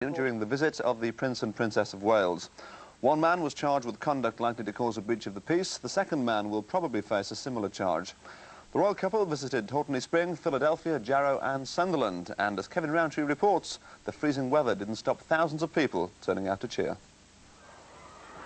During the visit of the Prince and Princess of Wales. One man was charged with conduct likely to cause a breach of the peace. The second man will probably face a similar charge. The royal couple visited Hortonley Spring, Philadelphia, Jarrow and Sunderland. And as Kevin Rowntree reports, the freezing weather didn't stop thousands of people turning out to cheer.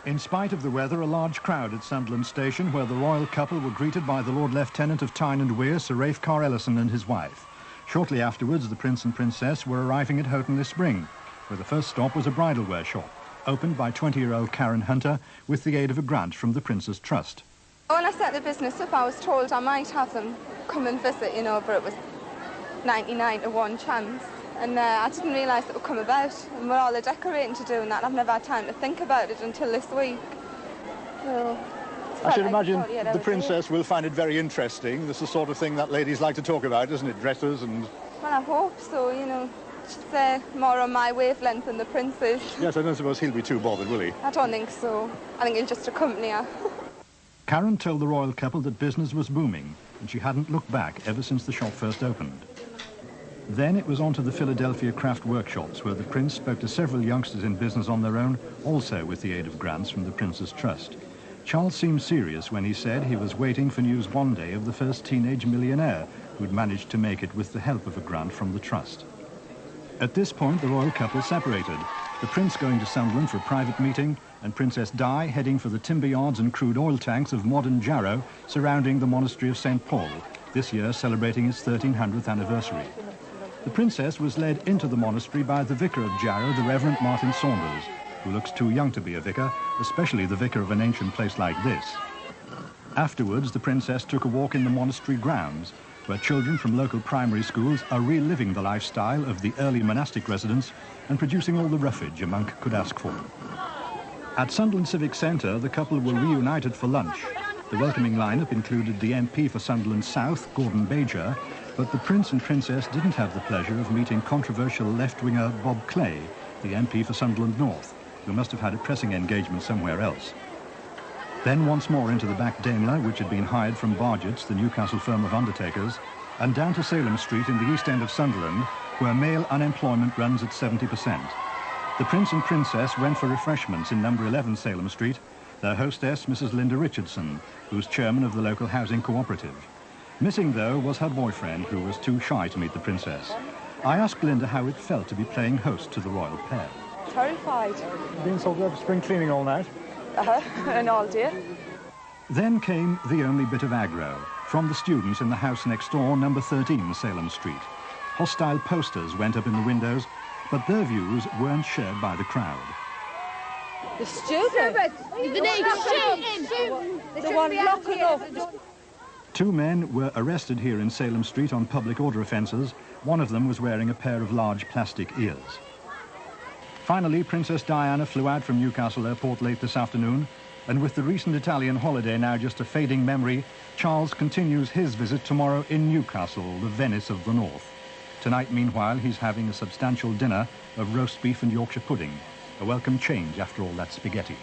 In spite of the weather, a large crowd at Sunderland Station, where the royal couple were greeted by the Lord Lieutenant of Tyne and Wear, Sir Rafe Carr-Ellison and his wife. Shortly afterwards, the Prince and Princess were arriving at Hortonley Spring, where the first stop was a bridal wear shop, opened by 20-year-old Karen Hunter with the aid of a grant from the Prince's Trust. When I set the business up, I was told I might have them come and visit, you know, but it was 99 to 1 chance. And I didn't realise it would come about. And with all the decorating to do and that, I've never had time to think about it until this week. So, I should imagine the Princess will find it very interesting. This is the sort of thing that ladies like to talk about, isn't it? Dresses and... Well, I hope so, you know. She's more on my wavelength than the Prince's. Yes, I don't suppose he'll be too bothered, will he? I don't think so. I think he'll just accompany her. Karen told the royal couple that business was booming, and she hadn't looked back ever since the shop first opened. Then it was on to the Philadelphia craft workshops, where the Prince spoke to several youngsters in business on their own, also with the aid of grants from the Prince's Trust. Charles seemed serious when he said he was waiting for news one day of the first teenage millionaire who'd managed to make it with the help of a grant from the Trust. At this point, the royal couple separated, the Prince going to Sunderland for a private meeting, and Princess Di heading for the timber yards and crude oil tanks of modern Jarrow surrounding the monastery of St. Paul, this year celebrating its 1300th anniversary. The Princess was led into the monastery by the vicar of Jarrow, the Reverend Martin Saunders, who looks too young to be a vicar, especially the vicar of an ancient place like this. Afterwards, the Princess took a walk in the monastery grounds, where children from local primary schools are reliving the lifestyle of the early monastic residents and producing all the roughage a monk could ask for. At Sunderland Civic Centre, the couple were reunited for lunch. The welcoming lineup included the MP for Sunderland South, Gordon Bager, but the Prince and Princess didn't have the pleasure of meeting controversial left-winger Bob Clay, the MP for Sunderland North, who must have had a pressing engagement somewhere else. Then once more into the back Daimler, which had been hired from Bargetts, the Newcastle firm of undertakers, and down to Salem Street in the east end of Sunderland, where male unemployment runs at 70%. The Prince and Princess went for refreshments in number 11 Salem Street, their hostess, Mrs. Linda Richardson, who's chairman of the local housing cooperative. Missing, though, was her boyfriend, who was too shy to meet the Princess. I asked Linda how it felt to be playing host to the royal pair. Terrified. Been sort of spring cleaning all night? And all day. Then came the only bit of aggro, from the students in the house next door, number 13 Salem Street. Hostile posters went up in the windows, but their views weren't shared by the crowd. The students! The one locking up. 2 men were arrested here in Salem Street on public order offences. One of them was wearing a pair of large plastic ears. Finally, Princess Diana flew out from Newcastle Airport late this afternoon, and with the recent Italian holiday now just a fading memory, Charles continues his visit tomorrow in Newcastle, the Venice of the North. Tonight, meanwhile, he's having a substantial dinner of roast beef and Yorkshire pudding, a welcome change after all that spaghetti.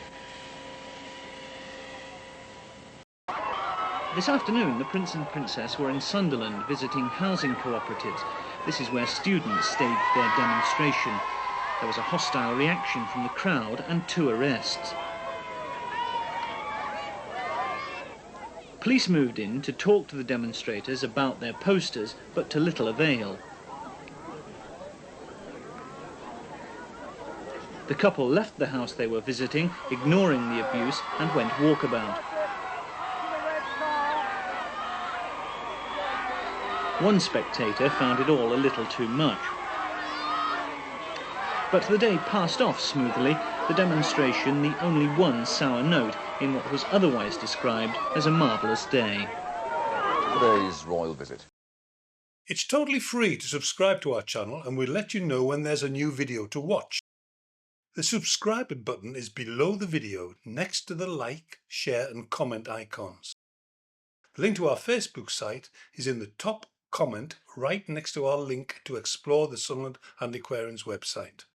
This afternoon, the Prince and Princess were in Sunderland visiting housing cooperatives. This is where students staged their demonstration. There was a hostile reaction from the crowd and 2 arrests. Police moved in to talk to the demonstrators about their posters, but to little avail. The couple left the house they were visiting, ignoring the abuse, and went walkabout. One spectator found it all a little too much. But the day passed off smoothly, the demonstration the only one sour note in what was otherwise described as a marvellous day. Today's royal visit. It's totally free to subscribe to our channel, and we'll let you know when there's a new video to watch. The subscribe button is below the video, next to the like, share and comment icons. The link to our Facebook site is in the top comment right next to our link to explore the Sunderland Antiquarians website.